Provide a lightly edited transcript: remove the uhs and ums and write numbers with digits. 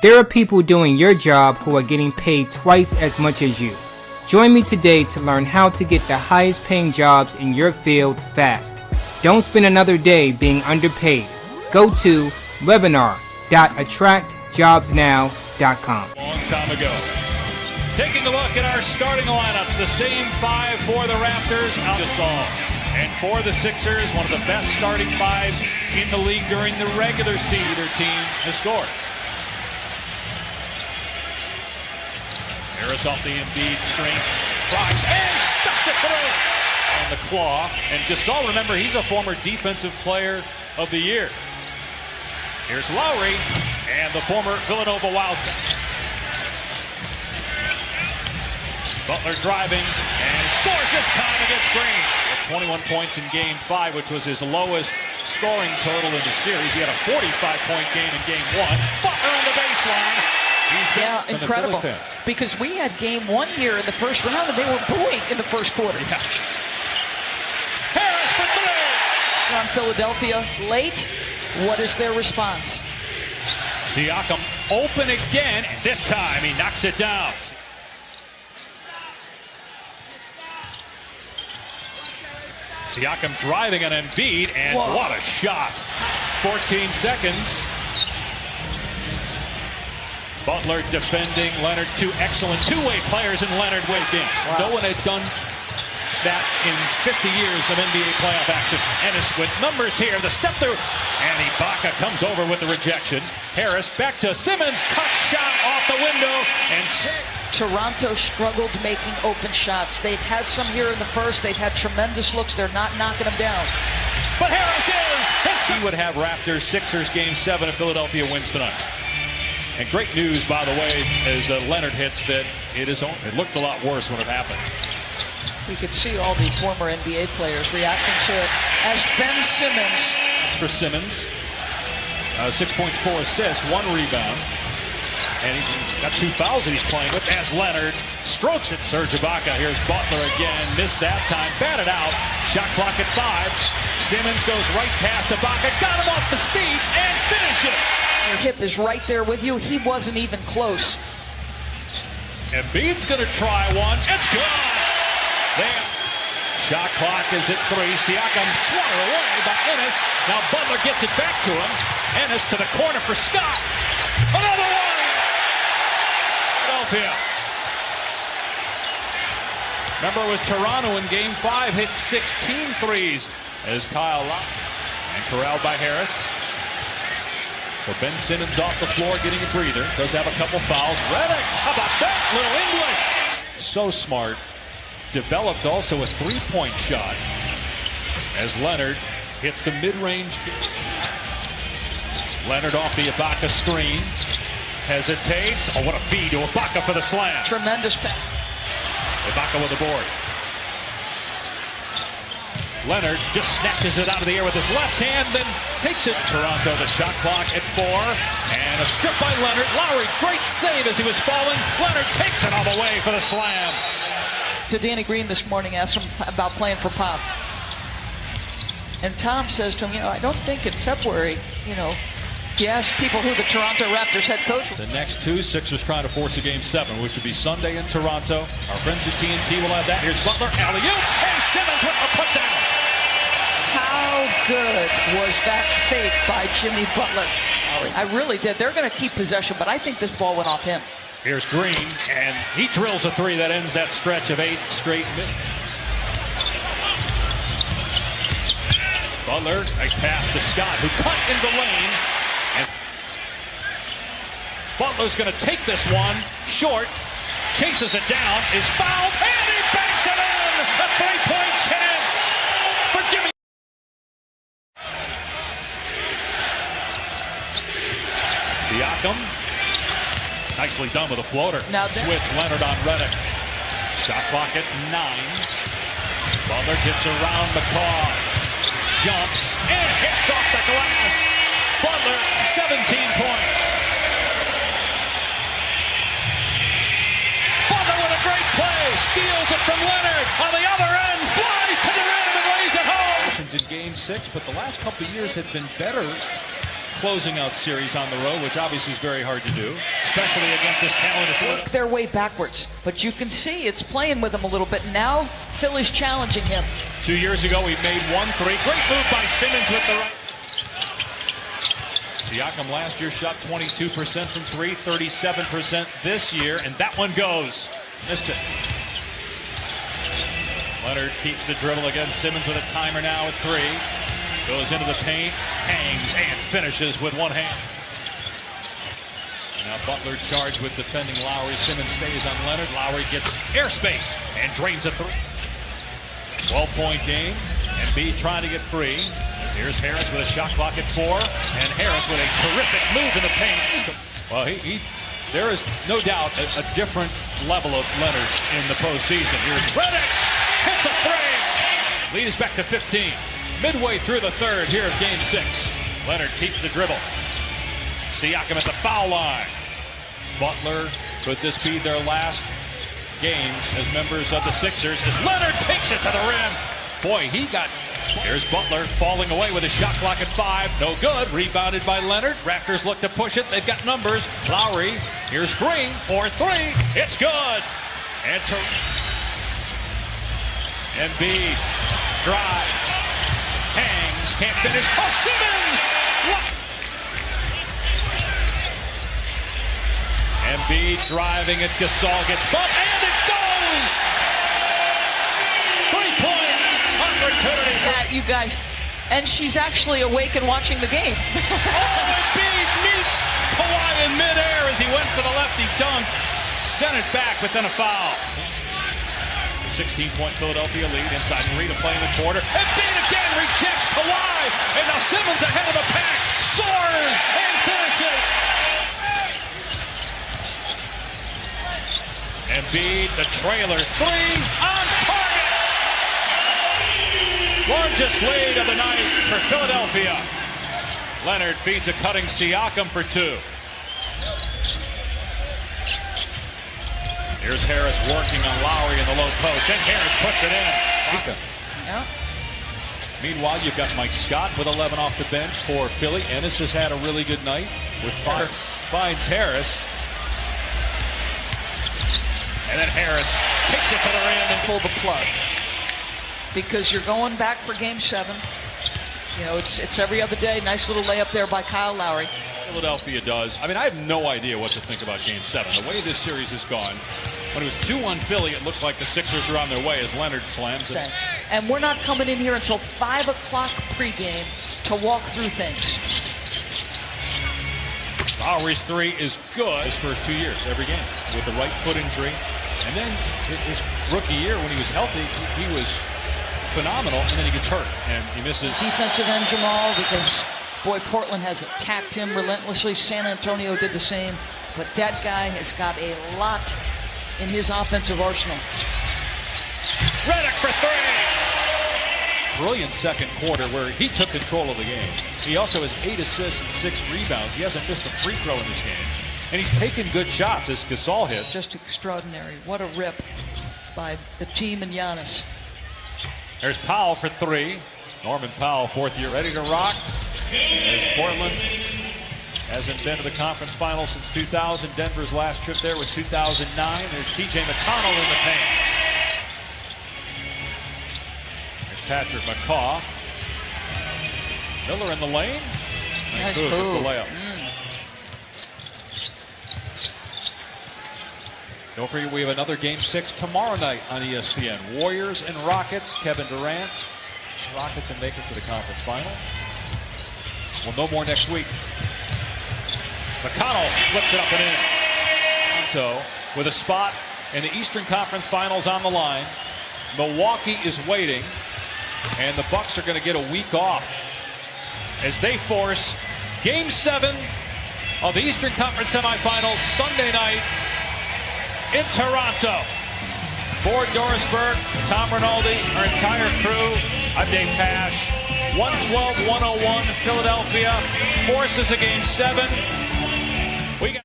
There are people doing your job who are getting paid twice as much as you. Join me today to learn how to get the highest paying jobs in your field fast. Don't spend another day being underpaid. Go to webinar.attractjobsnow.com. Long time ago. Taking a look at our starting lineups, the same five for the Raptors, Gasol. And for the Sixers, one of the best starting fives in the league during the regular season. Their team has scored. Harris off the Embiid screen, drives and stuffs it through. On the claw, and Gasol, remember, he's a former defensive player of the year. Here's Lowry, and the former Villanova Wildcat. Butler driving, and scores this time against Green. 21 points in Game 5, which was his lowest scoring total in the series. He had a 45-point game in Game 1. Butler on the baseline. Yeah, incredible. Because we had Game 1 here in the first round, and they were booing in the first quarter. Yeah. Harris for three. On Philadelphia late. What is their response? Siakam open again, and this time he knocks it down. Siakam driving an Embiid, and whoa, what a shot. 14 seconds. Butler defending Leonard. Two excellent two-way players in Leonard, Wade Gaines. Wow. No one had done that in 50 years of NBA playoff action. Ennis with numbers here. The step through. And Ibaka comes over with the rejection. Harris back to Simmons. Touch shot off the window. And Toronto struggled making open shots. They've had some here in the first. They've had tremendous looks. They're not knocking them down. But Harris is. He would have Raptors Sixers Game 7 if Philadelphia wins tonight. And great news, by the way, as Leonard hits that it looked a lot worse when it happened. You could see all the former NBA players reacting to it. As Ben Simmons. That's for Simmons. 6 points, 4 assists, 1 rebound. And he's got 2 fouls that he's playing with as Leonard strokes it. Serge Ibaka. Here's Butler again. Missed that time. Batted out. Shot clock at 5. Simmons goes right past Ibaka. Got him off the speed and finishes. Your hip is right there with you. He wasn't even close. Embiid's going to try one. It's gone. There. Shot clock is at 3. Siakam swung away by Ennis. Now Butler gets it back to him. Ennis to the corner for Scott. Another one. Philadelphia. Remember, it was Toronto in Game 5 hit 16 threes as Kyle Lowry. And corralled by Harris. So Ben Simmons off the floor getting a breather. Does have a couple fouls. Redick, how about that? Little English. So smart. Developed also a three-point shot as Leonard hits the mid-range. Leonard off the Ibaka screen. Hesitates. Oh, what a feed to Ibaka for the slam. Tremendous pass. Ibaka with the board. Leonard just snatches it out of the air with his left hand, then takes it. Toronto, the shot clock at 4. And a strip by Leonard. Lowry, great save as he was falling. Leonard takes it all the way for the slam. To Danny Green this morning, asked him about playing for Pop. And Tom says to him, I don't think in February, he asked people who the Toronto Raptors head coach was. The next 2, Sixers trying to force a Game 7, which would be Sunday in Toronto. Our friends at TNT will have that. Here's Butler, alley-oop, and Simmons with a put-down. How good was that fake by Jimmy Butler? I really did. They're going to keep possession, but I think this ball went off him. Here's Green, and he drills a 3 that ends that stretch of 8 straight minutes. Butler, nice pass to Scott, who cut in the lane. And Butler's going to take this one short, chases it down, is fouled, and he banks it in! A 3-point chance for Jimmy. Siakam, nicely done with a floater. Now switch Leonard on Redick. Shot clock at 9. Butler gets around McCaw. Jumps and hits off the glass. Butler, 17 points. Butler with a great play. Steals it from Leonard. On the other end, flies to the rim and lays it home. In Game 6, but the last couple of years have been better closing out series on the road, which obviously is very hard to do, especially against this talented team. Work their way backwards, but you can see it's playing with him a little bit. Now Philly's challenging him. 2 years ago, he made 1 3. Great move by Simmons with the right. Siakam last year shot 22% from 3, 37% this year, and that one goes. Missed it. Leonard keeps the dribble against Simmons with a timer now at 3. Goes into the paint, hangs, and finishes with one hand. Now Butler charged with defending Lowry. Simmons stays on Leonard. Lowry gets airspace and drains a 3. 12-point game. Embiid trying to get free. Here's Harris with a shot clock at 4. And Harris with a terrific move in the paint. Well, there is no doubt a different level of Leonard in the postseason. Here's Redick. Hits a 3. Lead is back to 15. Midway through the third here of Game 6. Leonard keeps the dribble. Siakam at the foul line. Butler, could this be their last games as members of the Sixers as Leonard takes it to the rim? Boy, here's Butler falling away with a shot clock at 5. No good. Rebounded by Leonard. Raptors look to push it. They've got numbers. Lowry, here's Green for 3. It's good. And Embiid drives. Hangs, can't finish. Oh, Simmons! What? Embiid driving it. Gasol gets bumped, and it goes! 3-point opportunity. That, you guys, and she's actually awake and watching the game. Embiid meets Kawhi in midair as he went for the lefty dunk. Sent it back, but then a foul. 16-point Philadelphia lead inside 3 to play in the quarter. Embiid again rejects Kawhi, and now Simmons ahead of the pack, soars and finishes. Embiid, the trailer, 3 on target. Largest lead of the night for Philadelphia. Leonard feeds a cutting Siakam for 2. Here's Harris working on Lowry in the low post. Then Harris puts it in. Yeah. Meanwhile, you've got Mike Scott with 11 off the bench for Philly. Ennis has had a really good night with 5. Finds Harris. And then Harris takes it to the rim and Pull the plug. Because you're going back for Game 7. You know, it's every other day. Nice little layup there by Kyle Lowry. Philadelphia does. I mean, I have no idea what to think about Game 7. The way this series has gone, when it was 2-1 Philly, it looked like the Sixers were on their way as Leonard slams it. And we're not coming in here until 5 o'clock pregame to walk through things. Lowry's 3 is good his first 2 years, every game, with the right foot injury. And then his rookie year, when he was healthy, he was phenomenal, and then he gets hurt, and he misses. Defensive end Jamal, because boy, Portland has attacked him relentlessly. San Antonio did the same. But that guy has got a lot in his offensive arsenal. Redick for 3! Brilliant second quarter where he took control of the game. He also has 8 assists and 6 rebounds. He hasn't missed a free throw in this game. And he's taken good shots as Gasol hits. Just extraordinary. What a rip by the team and Giannis. There's Powell for 3. Norman Powell, 4th year, ready to rock. As Portland hasn't been to the conference finals since 2000. Denver's last trip there was 2009. There's T.J. McConnell in the paint. There's Patrick McCaw. Miller in the lane. Nice move with the layup. Don't forget, we have another Game 6 tomorrow night on ESPN. Warriors and Rockets. Kevin Durant. Rockets and make it to the conference final. We'll know more next week. McConnell flips it up and in. So, with a spot in the Eastern Conference Finals on the line, Milwaukee is waiting, and the Bucks are going to get a week off as they force Game 7 of the Eastern Conference semifinals Sunday night in Toronto. For Dorisberg, Tom Rinaldi, our entire crew, I'm Dave Pash. 112-101 Philadelphia forces a Game 7. We got